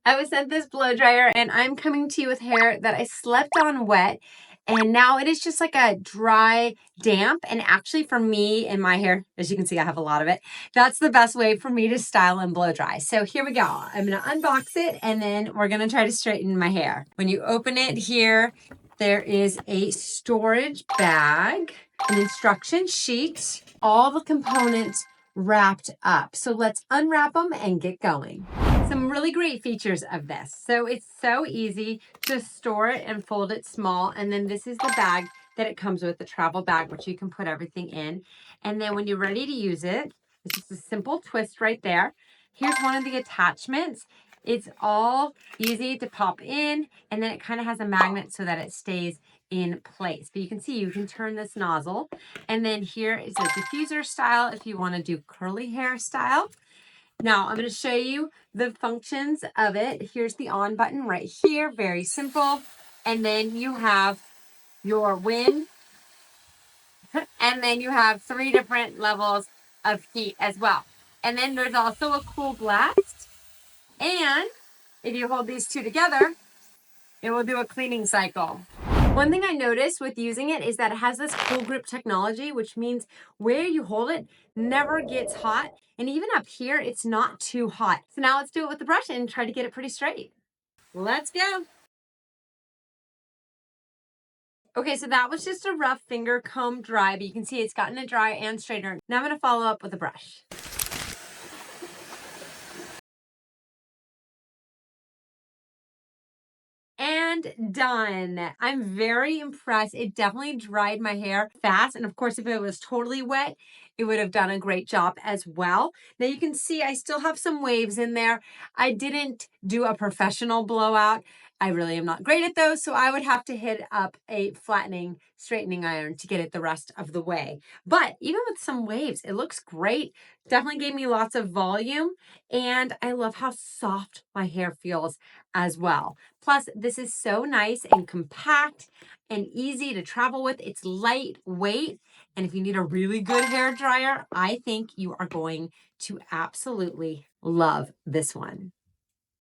I was sent this blow dryer and I'm coming to you with hair that I slept on wet. And now it is just like a dry, damp. And actually for me and my hair, as you can see, I have a lot of it. That's the best way for me to style and blow dry. So here we go. I'm going to unbox it and then we're going to try to straighten my hair. When you open it here, there is a storage bag, an instruction sheet, all the components wrapped up. So let's unwrap them and get going. Some really great features of this. So it's so easy to store it and fold it small. And then this is the bag that it comes with, the travel bag, which you can put everything in. And then when you're ready to use it, it's just a simple twist right there. Here's one of the attachments. It's all easy to pop in, and then it kind of has a magnet so that it stays in place. But you can see you can turn this nozzle, and then here is a diffuser style if you want to do curly hair style. Now I'm going to show you the functions of it. Here's the on button right here, very simple. And then you have your wind, and then you have 3 different levels of heat as well. And then there's also a cool blast. And if you hold these two together, it will do a cleaning cycle. One thing I noticed with using it is that it has this cool grip technology, which means where you hold it never gets hot. And even up here, it's not too hot. So now let's do it with the brush and try to get it pretty straight. Let's go. Okay, so that was just a rough finger comb dry, but you can see it's gotten it dry and straighter. Now I'm gonna follow up with a brush. And done. I'm very impressed. It definitely dried my hair fast. And of course, if it was totally wet, it would have done a great job as well. Now you can see I still have some waves in there. I didn't do a professional blowout. I really am not great at those, so I would have to hit up a flattening, straightening iron to get it the rest of the way. But even with some waves, it looks great. Definitely gave me lots of volume, and I love how soft my hair feels as well. Plus, this is so nice and compact and easy to travel with. It's lightweight, and if you need a really good hair dryer, I think you are going to absolutely love this one.